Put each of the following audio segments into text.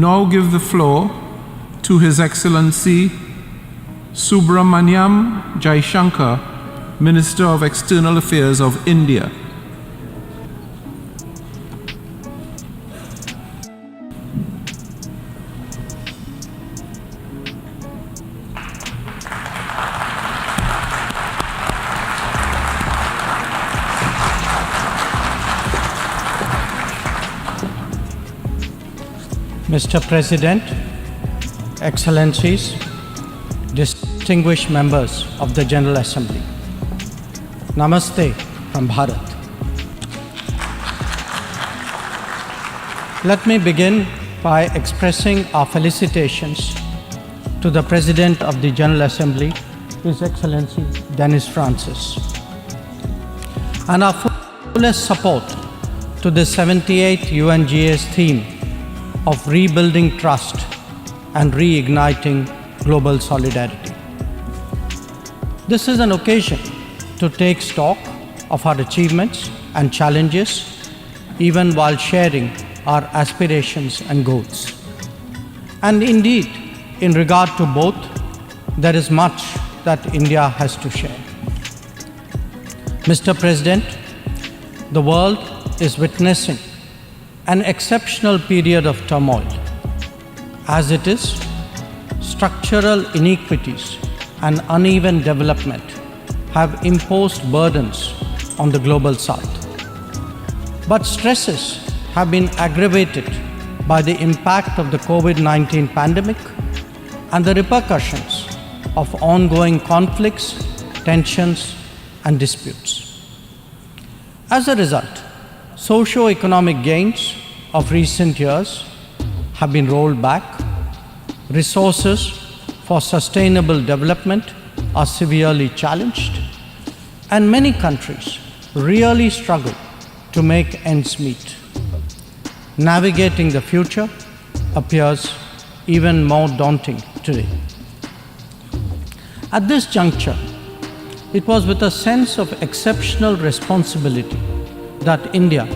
Now give the floor to His Excellency Subramaniam Jaishankar, Minister of External Affairs of India. Mr. President, Excellencies, distinguished members of the General Assembly, Namaste from Bharat. Let me begin by expressing our felicitations to the President of the General Assembly, His Excellency Denis Francis, and our fullest support to the 78th UNGA's theme of rebuilding trust and reigniting global solidarity. This is an occasion to take stock of our achievements and challenges, even while sharing our aspirations and goals. And indeed, in regard to both, there is much that India has to share. Mr. President, the world is witnessing an exceptional period of turmoil. As it is, structural inequities and uneven development have imposed burdens on the global south. But stresses have been aggravated by the impact of the COVID-19 pandemic and the repercussions of ongoing conflicts, tensions, and disputes. As a result, socio-economic gains of recent years have been rolled back, resources for sustainable development are severely challenged, and many countries really struggle to make ends meet. Navigating the future appears even more daunting today. At this juncture, it was with a sense of exceptional responsibility that India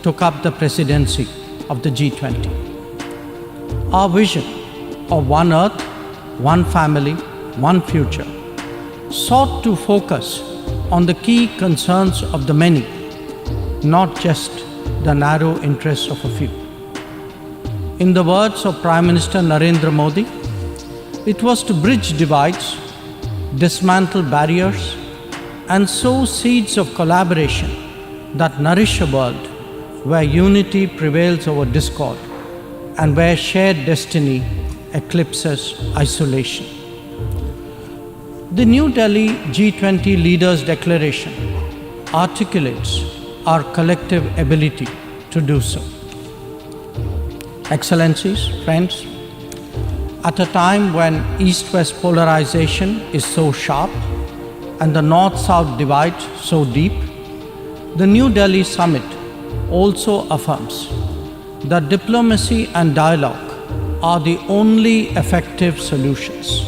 took up the presidency of the G20. Our vision of one Earth, one family, one future sought to focus on the key concerns of the many, not just the narrow interests of a few. In the words of Prime Minister Narendra Modi, it was to bridge divides, dismantle barriers, and sow seeds of collaboration that nourish a world where unity prevails over discord and where shared destiny eclipses isolation. The New Delhi G20 Leaders' Declaration articulates our collective ability to do so. Excellencies, friends, at a time when East-West polarization is so sharp and the North-South divide so deep, the New Delhi Summit also affirms that diplomacy and dialogue are the only effective solutions.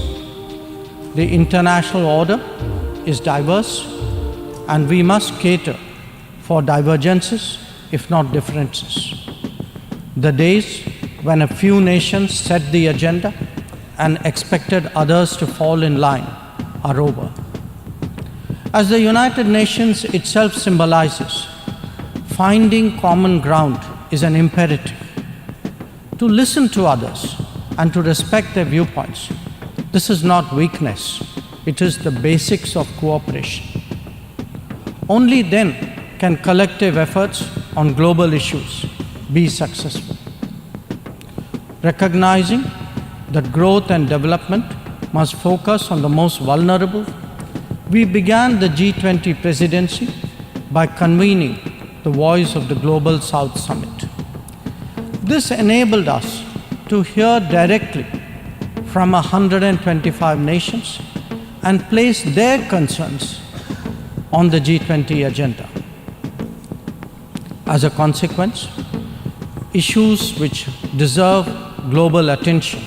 The international order is diverse, and we must cater for divergences, if not differences. The days when a few nations set the agenda and expected others to fall in line are over. As the United Nations itself symbolizes, finding common ground is an imperative. To listen to others and to respect their viewpoints, this is not weakness, it is the basics of cooperation. Only then can collective efforts on global issues be successful. Recognizing that growth and development must focus on the most vulnerable, we began the G20 presidency by convening the Voice of the Global South Summit. This enabled us to hear directly from 125 nations and place their concerns on the G20 agenda. As a consequence, issues which deserve global attention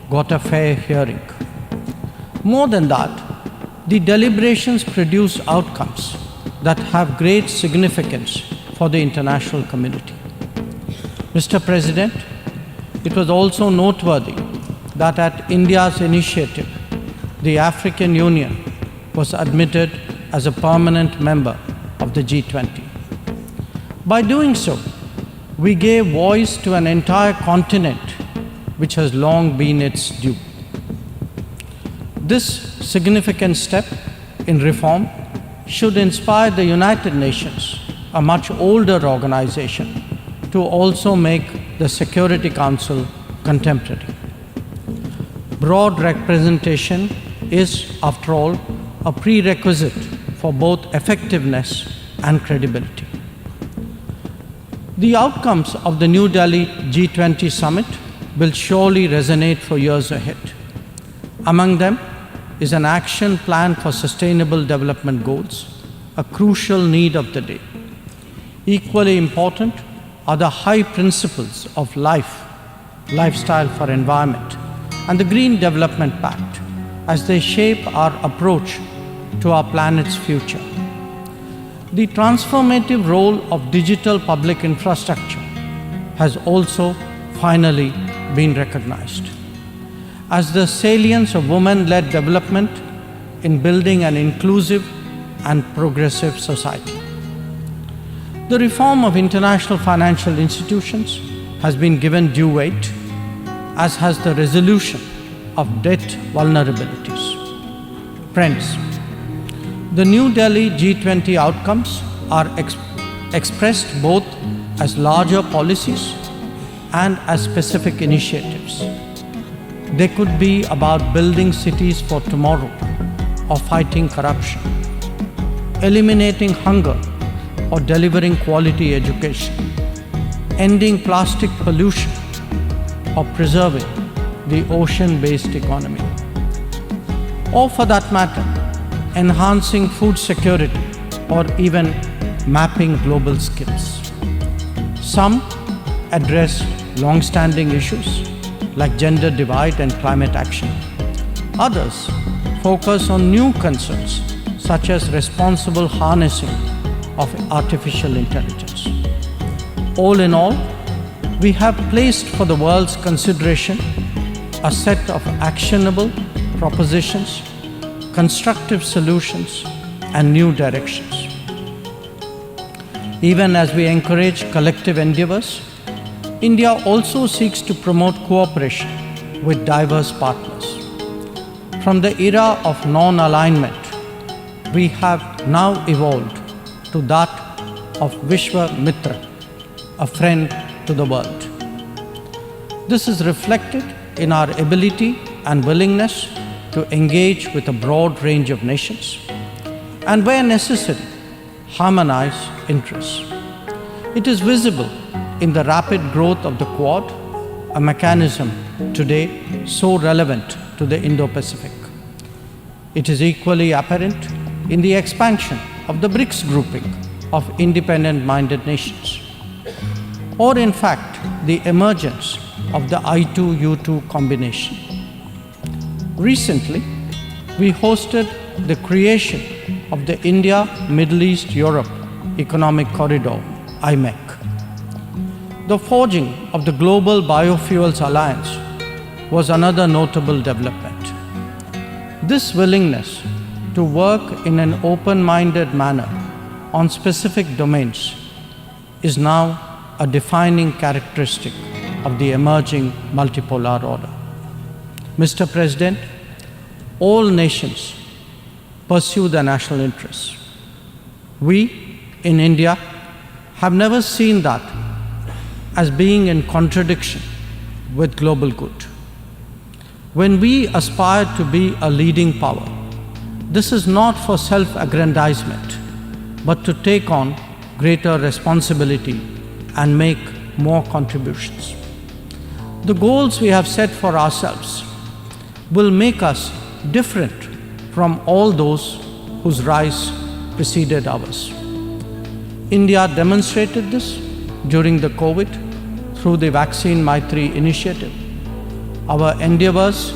got a fair hearing. More than that, the deliberations produce outcomes that have great significance for the international community. Mr. President, it was also noteworthy that at India's initiative, the African Union was admitted as a permanent member of the G20. By doing so, we gave voice to an entire continent which has long been its due. This significant step in reform should inspire the United Nations, a much older organization, to also make the Security Council contemporary. Broad representation is, after all, a prerequisite for both effectiveness and credibility. The outcomes of the New Delhi G20 summit will surely resonate for years ahead. Among them is an action plan for sustainable development goals, a crucial need of the day. Equally important are the high principles of lifestyle for environment, and the Green Development Pact as they shape our approach to our planet's future. The transformative role of digital public infrastructure has also finally been recognized as the salience of women-led development in building an inclusive and progressive society. The reform of international financial institutions has been given due weight, as has the resolution of debt vulnerabilities. Friends, the New Delhi G20 outcomes are expressed both as larger policies and as specific initiatives. They could be about building cities for tomorrow or fighting corruption, eliminating hunger or delivering quality education, ending plastic pollution or preserving the ocean-based economy, or for that matter, enhancing food security or even mapping global skills. Some address long-standing issues like gender divide and climate action. Others focus on new concerns such as responsible harnessing of artificial intelligence. All in all, we have placed for the world's consideration a set of actionable propositions, constructive solutions, and new directions. Even as we encourage collective endeavors, India also seeks to promote cooperation with diverse partners. From the era of non-alignment, we have now evolved to that of Vishwa Mitra, a friend to the world. This is reflected in our ability and willingness to engage with a broad range of nations and, where necessary, harmonize interests. It is visible in the rapid growth of the Quad, a mechanism today so relevant to the Indo-Pacific. It is equally apparent in the expansion of the BRICS grouping of independent-minded nations, or in fact, the emergence of the I2U2 combination. Recently, we hosted the creation of the India-Middle East-Europe Economic Corridor, IMEC. The forging of the Global Biofuels Alliance was another notable development. This willingness to work in an open-minded manner on specific domains is now a defining characteristic of the emerging multipolar order. Mr. President, all nations pursue their national interests. We, in India, have never seen that as being in contradiction with global good. When we aspire to be a leading power, this is not for self-aggrandizement, but to take on greater responsibility and make more contributions. The goals we have set for ourselves will make us different from all those whose rise preceded ours. India demonstrated this during the COVID through the Vaccine Maitri initiative. Our endeavors,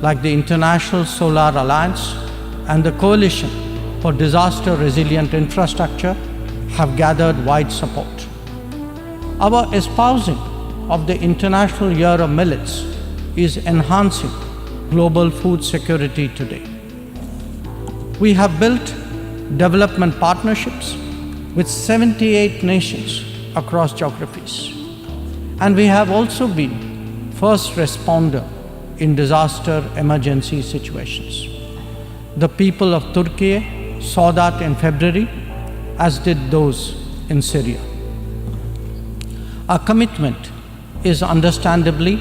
like the International Solar Alliance and the Coalition for Disaster Resilient Infrastructure, have gathered wide support. Our espousing of the International Year of Millets is enhancing global food security today. We have built development partnerships with 78 nations across geographies. And we have also been first responder in disaster emergency situations. The people of Turkey saw that in February, as did those in Syria. Our commitment is understandably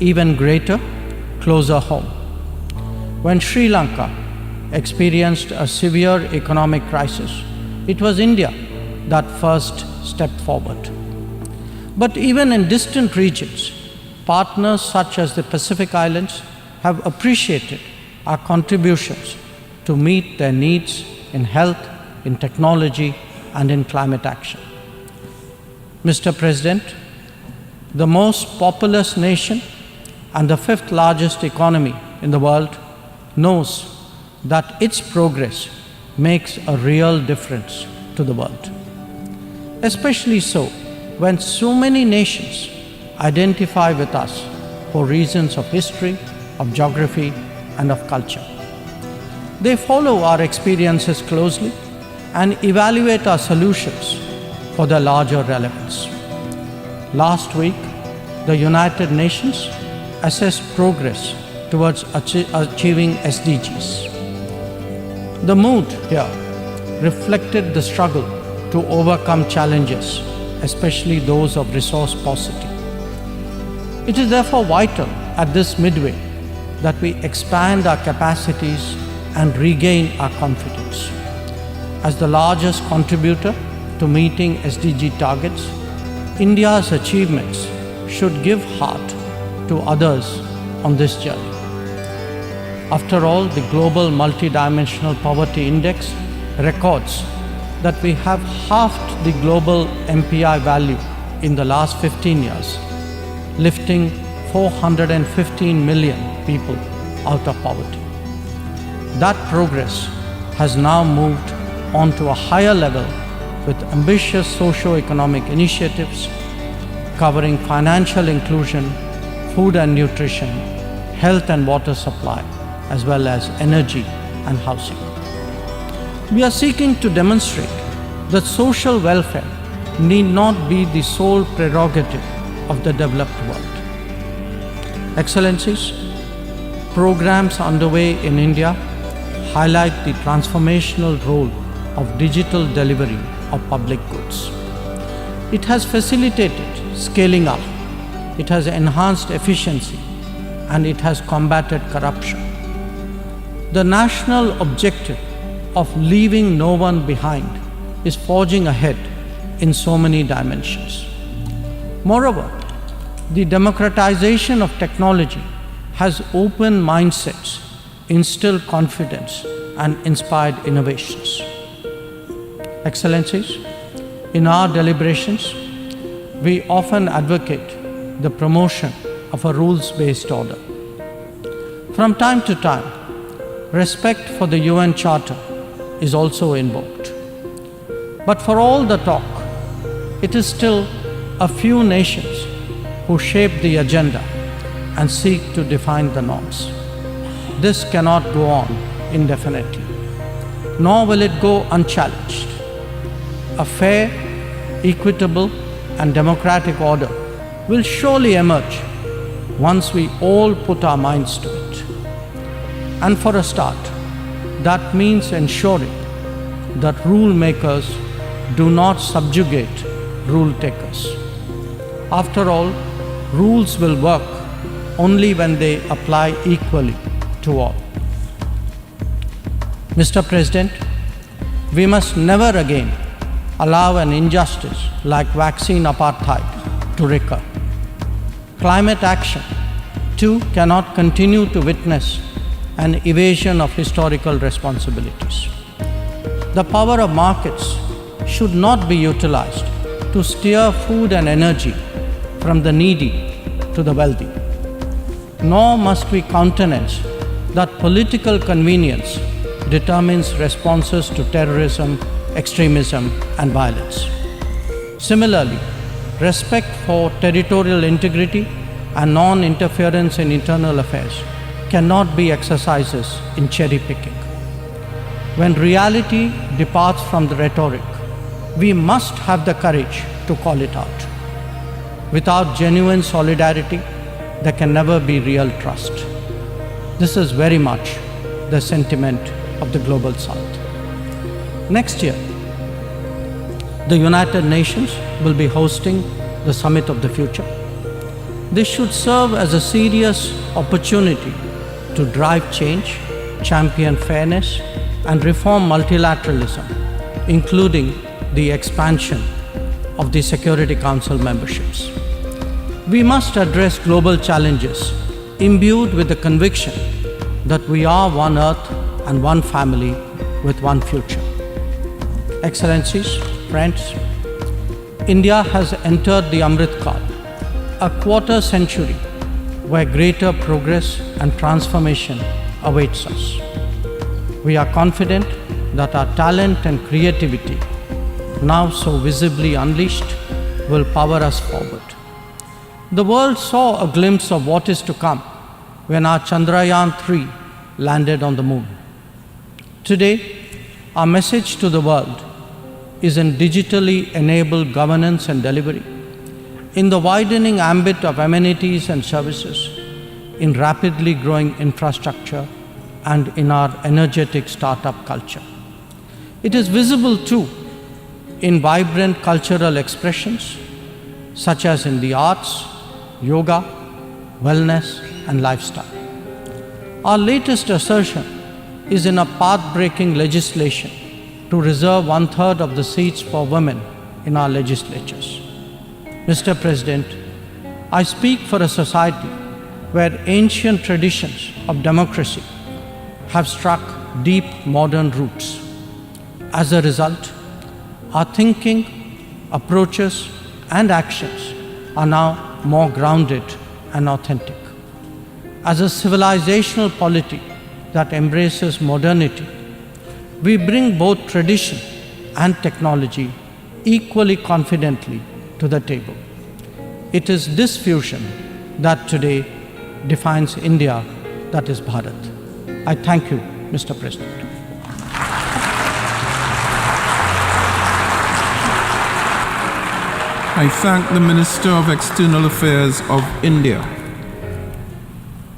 even greater closer home. When Sri Lanka experienced a severe economic crisis, it was India that first stepped forward. But even in distant regions, partners such as the Pacific Islands have appreciated our contributions to meet their needs in health, in technology, and in climate action. Mr. President, the most populous nation and the fifth largest economy in the world knows that its progress makes a real difference to the world. Especially so when so many nations identify with us for reasons of history, of geography, and of culture. They follow our experiences closely and evaluate our solutions for their larger relevance. Last week, the United Nations assessed progress towards achieving SDGs. The mood here reflected the struggle to overcome challenges, especially those of resource paucity. It is therefore vital at this midway that we expand our capacities and regain our confidence. As the largest contributor to meeting SDG targets, India's achievements should give heart to others on this journey. After all, the Global Multidimensional Poverty Index records that we have halved the global MPI value in the last 15 years, lifting 415 million people out of poverty. That progress has now moved on to a higher level with ambitious socio-economic initiatives covering financial inclusion, food and nutrition, health and water supply, as well as energy and housing. We are seeking to demonstrate that social welfare need not be the sole prerogative of the developed world. Excellencies, programs underway in India highlight the transformational role of digital delivery of public goods. It has facilitated scaling up, it has enhanced efficiency, and it has combated corruption. The national objective of leaving no one behind is forging ahead in so many dimensions. Moreover, the democratization of technology has opened mindsets, instilled confidence, and inspired innovations. Excellencies, in our deliberations, we often advocate the promotion of a rules-based order. From time to time, respect for the UN Charter is also invoked. But for all the talk, it is still a few nations who shape the agenda and seek to define the norms. This cannot go on indefinitely, nor will it go unchallenged. A fair, equitable, and democratic order will surely emerge once we all put our minds to it. And for a start, that means ensuring that rule makers do not subjugate rule takers. After all, rules will work only when they apply equally to all. Mr. President, we must never again allow an injustice like vaccine apartheid to recur. Climate action, too, cannot continue to witness an evasion of historical responsibilities. The power of markets should not be utilized to steer food and energy from the needy to the wealthy. Nor must we countenance that political convenience determines responses to terrorism, extremism, and violence. Similarly, respect for territorial integrity and non-interference in internal affairs cannot be exercises in cherry-picking. When reality departs from the rhetoric, we must have the courage to call it out. Without genuine solidarity, there can never be real trust. This is very much the sentiment of the Global South. Next year, the United Nations will be hosting the Summit of the Future. This should serve as a serious opportunity to drive change, champion fairness, and reform multilateralism, including the expansion of the Security Council memberships. We must address global challenges imbued with the conviction that we are one Earth and one family with one future. Excellencies, friends, India has entered the Amrit Kaal, a quarter century where greater progress and transformation awaits us. We are confident that our talent and creativity, now so visibly unleashed, will power us forward. The world saw a glimpse of what is to come when our Chandrayaan-3 landed on the moon. Today, our message to the world is in digitally enabled governance and delivery, in the widening ambit of amenities and services, in rapidly growing infrastructure, and in our energetic startup culture. It is visible too in vibrant cultural expressions such as in the arts, yoga, wellness, and lifestyle. Our latest assertion is in a path-breaking legislation to reserve 1/3 of the seats for women in our legislatures. Mr. President, I speak for a society where ancient traditions of democracy have struck deep modern roots. As a result, our thinking, approaches, and actions are now more grounded and authentic. As a civilizational polity that embraces modernity, we bring both tradition and technology equally confidently to the table. It is this fusion that today defines India, that is Bharat. I thank you, Mr. President. I thank the Minister of External Affairs of India.